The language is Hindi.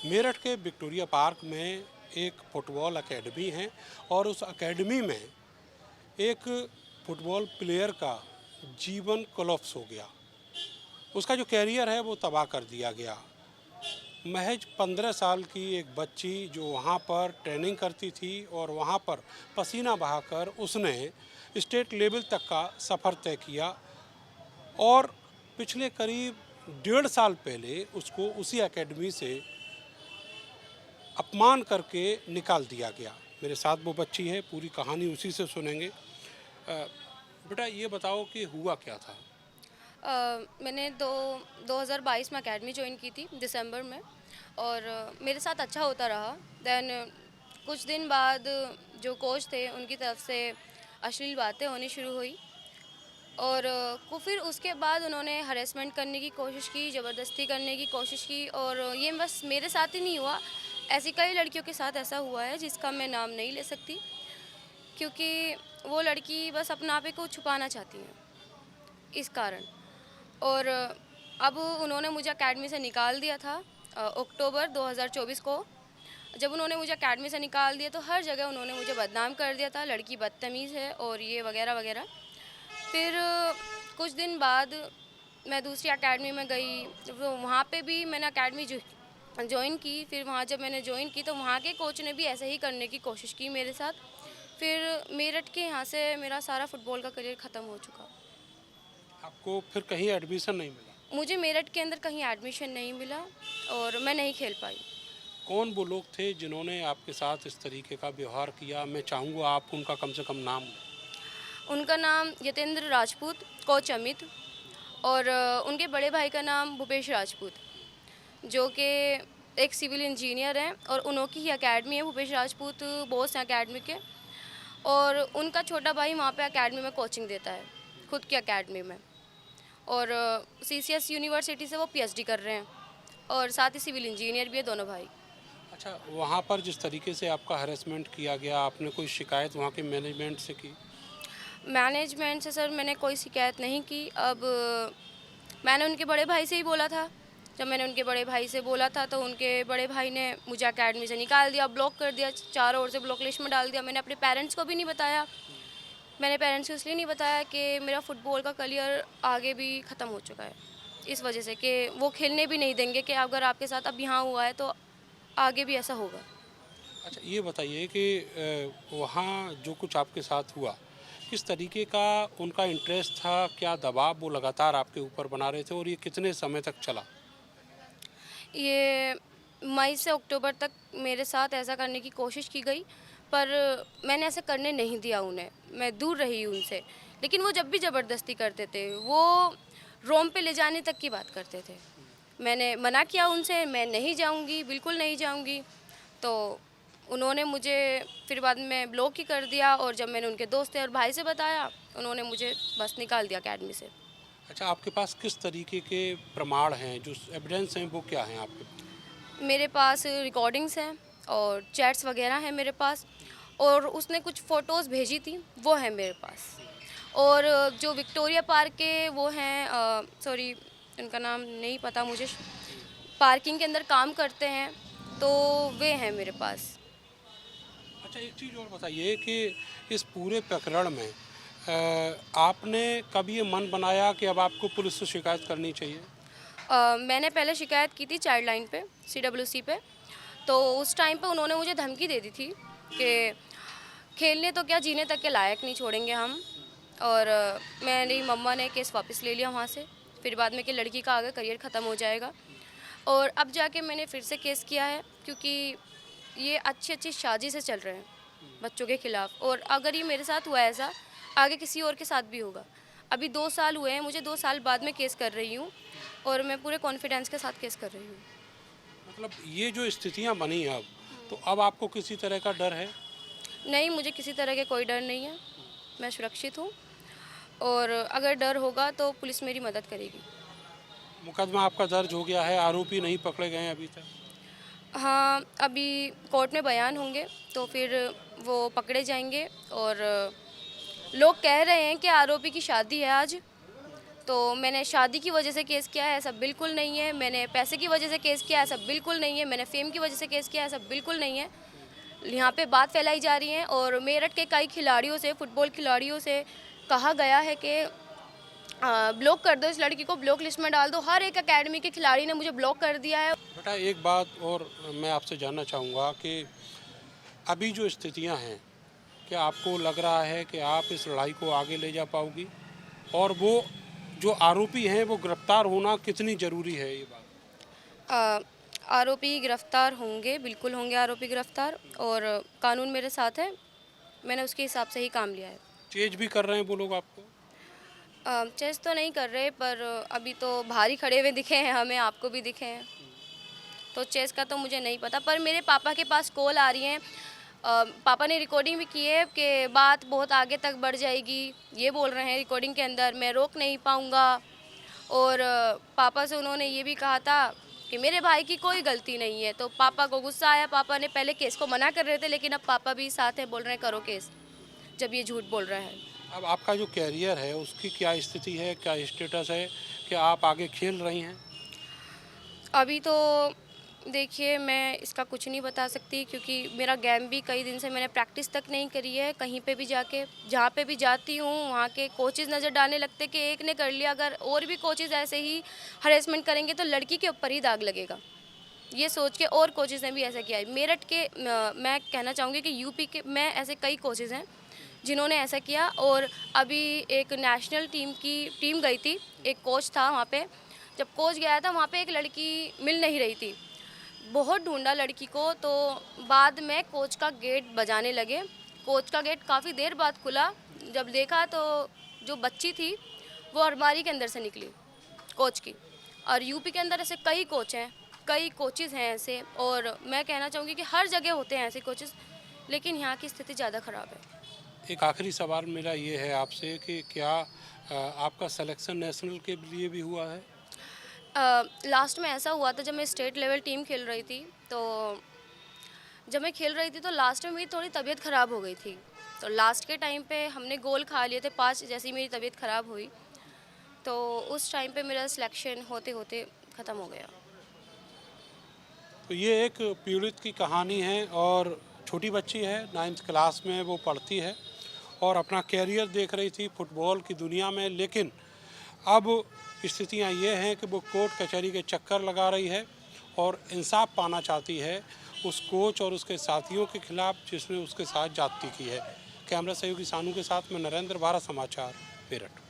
मेरठ के विक्टोरिया पार्क में एक फुटबॉल एकेडमी है और उस एकेडमी में एक फुटबॉल प्लेयर का जीवन कोलैप्स हो गया। उसका जो कैरियर है वो तबाह कर दिया गया। महज 15 साल की एक बच्ची जो वहाँ पर ट्रेनिंग करती थी और वहाँ पर पसीना बहाकर उसने स्टेट लेवल तक का सफ़र तय किया और पिछले करीब 1.5 साल पहले उसको उसी एकेडमी से अपमान करके निकाल दिया गया। मेरे साथ वो बच्ची है, पूरी कहानी उसी से सुनेंगे। बेटा ये बताओ कि हुआ क्या था? मैंने 2022 में एकेडमी ज्वाइन की थी दिसंबर में। और मेरे साथ अच्छा होता रहा। देन कुछ दिन बाद जो कोच थे उनकी तरफ से अश्लील बातें होनी शुरू हुई। और फिर उसके बाद उन्होंने हरेसमेंट करने की कोशिश की, ज़बरदस्ती करने की कोशिश की। और ये बस मेरे साथ ही नहीं हुआ, ऐसी कई लड़कियों के साथ ऐसा हुआ है जिसका मैं नाम नहीं ले सकती, क्योंकि वो लड़की बस अपने आप को छुपाना चाहती हैं इस कारण। और अब उन्होंने मुझे एकेडमी से निकाल दिया था अक्टूबर 2024 को। जब उन्होंने मुझे एकेडमी से निकाल दिया तो हर जगह उन्होंने मुझे बदनाम कर दिया था, लड़की बदतमीज़ है और ये वगैरह वगैरह। फिर कुछ दिन बाद मैं दूसरी एकेडमी में गई, तो वहाँ पे भी मैंने एकेडमी ज्वाइन की। फिर वहाँ जब मैंने ज्वाइन की तो वहाँ के कोच ने भी ऐसे ही करने की कोशिश की मेरे साथ। फिर मेरठ के यहाँ से मेरा सारा फुटबॉल का करियर ख़त्म हो चुका। आपको फिर कहीं एडमिशन नहीं मिला? मुझे मेरठ के अंदर कहीं एडमिशन नहीं मिला और मैं नहीं खेल पाई। कौन वो लोग थे जिन्होंने आपके साथ इस तरीके का व्यवहार किया? मैं चाहूँगा आप उनका कम से कम नाम लें। उनका नाम यतेंद्र राजपूत, कोच अमित, और उनके बड़े भाई का नाम भूपेश राजपूत, जो कि एक सिविल इंजीनियर हैं और उन्हों की ही एकेडमी है। भूपेश राजपूत बॉस हैं एकेडमी के। और उनका छोटा भाई वहाँ पे एकेडमी में कोचिंग देता है, खुद की एकेडमी में। और सीसीएस यूनिवर्सिटी से वो पीएचडी कर रहे हैं और साथ ही सिविल इंजीनियर भी है दोनों भाई। अच्छा, वहाँ पर जिस तरीके से आपका हैरेसमेंट किया गया, आपने कोई शिकायत वहाँ के मैनेजमेंट से की? मैनेजमेंट से सर मैंने कोई शिकायत नहीं की। अब मैंने उनके बड़े भाई से ही बोला था। जब मैंने उनके बड़े भाई से बोला था तो उनके बड़े भाई ने मुझे एकेडमी से निकाल दिया, ब्लॉक कर दिया, चारों ओर से ब्लॉक लिस्ट में डाल दिया। मैंने अपने पेरेंट्स को भी नहीं बताया। मैंने पेरेंट्स को इसलिए नहीं बताया कि मेरा फ़ुटबॉल का करियर आगे भी ख़त्म हो चुका है, इस वजह से कि वो खेलने भी नहीं देंगे कि अगर आपके साथ अब यहाँ हुआ है तो आगे भी ऐसा होगा। अच्छा ये बताइए कि वहाँ जो कुछ आपके साथ हुआ, किस तरीके का उनका इंटरेस्ट था? क्या दबाव वो लगातार आपके ऊपर बना रहे थे और ये कितने समय तक चला? ये मई से अक्टूबर तक मेरे साथ ऐसा करने की कोशिश की गई, पर मैंने ऐसा करने नहीं दिया उन्हें। मैं दूर रही उनसे। लेकिन वो जब भी ज़बरदस्ती करते थे, वो रोम पे ले जाने तक की बात करते थे। मैंने मना किया उनसे, मैं नहीं जाऊंगी, बिल्कुल नहीं जाऊंगी। तो उन्होंने मुझे फिर बाद में ब्लॉक ही कर दिया। और जब मैंने उनके दोस्त और भाई से बताया, उन्होंने मुझे बस निकाल दिया अकेडमी से। अच्छा, आपके पास किस तरीके के प्रमाण हैं, जो एविडेंस हैं वो क्या हैं आपके पास? मेरे पास रिकॉर्डिंग्स हैं और चैट्स वगैरह हैं मेरे पास। और उसने कुछ फ़ोटोज़ भेजी थी, वो है मेरे पास। और जो विक्टोरिया पार्क के वो हैं, सॉरी उनका नाम नहीं पता मुझे, पार्किंग के अंदर काम करते हैं, तो वे हैं मेरे पास। अच्छा एक चीज़ और बताइए कि इस पूरे प्रकरण में आपने कभी ये मन बनाया कि अब आपको पुलिस से शिकायत करनी चाहिए? मैंने पहले शिकायत की थी चाइल्ड लाइन पे, सीडब्ल्यूसी पे। तो उस टाइम पे उन्होंने मुझे धमकी दे दी थी कि खेलने तो क्या, जीने तक के लायक नहीं छोड़ेंगे हम। और मेरी मम्मा ने केस वापस ले लिया वहाँ से। फिर बाद में कि लड़की का आगे करियर ख़त्म हो जाएगा। और अब जाके मैंने फिर से केस किया है, क्योंकि ये अच्छी अच्छी साजिश से चल रहे हैं बच्चों के ख़िलाफ़। और अगर ये मेरे साथ हुआ ऐसा, आगे किसी और के साथ भी होगा। अभी 2 साल हुए हैं मुझे, 2 साल बाद में केस कर रही हूँ और मैं पूरे कॉन्फिडेंस के साथ केस कर रही हूँ। मतलब ये जो स्थितियाँ बनी हैं अब, तो अब आपको किसी तरह का डर है? नहीं, मुझे किसी तरह के कोई डर नहीं है। मैं सुरक्षित हूँ। और अगर डर होगा तो पुलिस मेरी मदद करेगी। मुकदमा आपका दर्ज हो गया है, आरोपी नहीं पकड़े गए हैं अभी तक? हाँ, अभी कोर्ट में बयान होंगे तो फिर वो पकड़े जाएंगे। और लोग कह रहे हैं कि आरोपी की शादी है आज, तो मैंने शादी की वजह से केस किया है, ऐसा बिल्कुल नहीं है। मैंने पैसे की वजह से केस किया है, ऐसा बिल्कुल नहीं है। मैंने फेम की वजह से केस किया है, ऐसा बिल्कुल नहीं है। यहाँ पे बात फैलाई जा रही है और मेरठ के कई खिलाड़ियों से, फुटबॉल खिलाड़ियों से कहा गया है कि ब्लॉक कर दो, इस लड़की को ब्लॉक लिस्ट में डाल दो। हर एक एकेडमी के खिलाड़ी ने मुझे ब्लॉक कर दिया है। बेटा एक बात और मैं आपसे जानना चाहूँगा कि अभी जो स्थितियाँ हैं, क्या आपको लग रहा है कि आप इस लड़ाई को आगे ले जा पाओगी, और वो जो आरोपी हैं वो गिरफ्तार होना कितनी ज़रूरी है ये बात? आरोपी गिरफ्तार होंगे, बिल्कुल होंगे आरोपी गिरफ्तार, और कानून मेरे साथ है। मैंने उसके हिसाब से ही काम लिया है। चेज भी कर रहे हैं वो लोग आपको? चेस तो नहीं कर रहे, पर अभी तो भारी खड़े हुए दिखे हैं हमें, आपको भी दिखे हैं। तो चेस का तो मुझे नहीं पता, पर मेरे पापा के पास कॉल आ रही हैं। पापा ने रिकॉर्डिंग भी की है कि बात बहुत आगे तक बढ़ जाएगी। ये बोल रहे हैं रिकॉर्डिंग के अंदर, मैं रोक नहीं पाऊँगा। और पापा से उन्होंने ये भी कहा था कि मेरे भाई की कोई गलती नहीं है। तो पापा को गुस्सा आया। पापा ने पहले केस को मना कर रहे थे, लेकिन अब पापा भी साथ हैं, बोल रहे हैं करो केस, जब ये झूठ बोल रहा है। अब आपका जो कैरियर है उसकी क्या स्थिति है, क्या स्टेटस है, क्या आप आगे खेल रही हैं? अभी तो देखिए, मैं इसका कुछ नहीं बता सकती, क्योंकि मेरा गेम भी कई दिन से मैंने प्रैक्टिस तक नहीं करी है। कहीं पे भी जाके, जहाँ पे भी जाती हूँ, वहाँ के कोचेज़ नज़र डालने लगते कि एक ने कर लिया, अगर और भी कोचेज़ ऐसे ही हरेसमेंट करेंगे तो लड़की के ऊपर ही दाग लगेगा। ये सोच के और कोचेज़ ने भी ऐसा किया है। मेरठ के मैं कहना चाहूँगी कि यूपी के में ऐसे कई कोचेज़ हैं जिन्होंने ऐसा किया। और अभी एक नेशनल टीम गई थी, एक कोच था वहाँ पे। जब कोच गया था वहाँ पे एक लड़की मिल नहीं रही थी, बहुत ढूंढा लड़की को। तो बाद में कोच का गेट बजाने लगे। कोच का गेट काफ़ी देर बाद खुला। जब देखा तो जो बच्ची थी वो अलमारी के अंदर से निकली, कोच की। और यूपी के अंदर ऐसे कई कोच हैं, कई कोचेज़ हैं ऐसे, और मैं कहना चाहूँगी कि हर जगह होते हैं ऐसे कोचेज़, लेकिन यहाँ की स्थिति ज़्यादा ख़राब है। एक आखिरी सवाल मेरा ये है आपसे कि क्या आपका सिलेक्शन नेशनल के लिए भी हुआ है? लास्ट में ऐसा हुआ था, जब मैं स्टेट लेवल टीम खेल रही थी, तो जब मैं खेल रही थी तो लास्ट में मेरी थोड़ी तबीयत ख़राब हो गई थी। तो लास्ट के टाइम पे हमने गोल खा लिए थे 5, जैसे ही मेरी तबीयत ख़राब हुई, तो उस टाइम पे मेरा सिलेक्शन होते होते ख़त्म हो गया। तो ये एक पीड़ित की कहानी है, और छोटी बच्ची है, 9th क्लास में वो पढ़ती है और अपना कैरियर देख रही थी फुटबॉल की दुनिया में। लेकिन अब स्थितियां ये हैं कि वो कोर्ट कचहरी के चक्कर लगा रही है और इंसाफ पाना चाहती है उस कोच और उसके साथियों के खिलाफ जिसने उसके साथ ज्यादती की है। कैमरा सहयोगी सानू के साथ मैं नरेंद्र, भारत समाचार, मेरठ।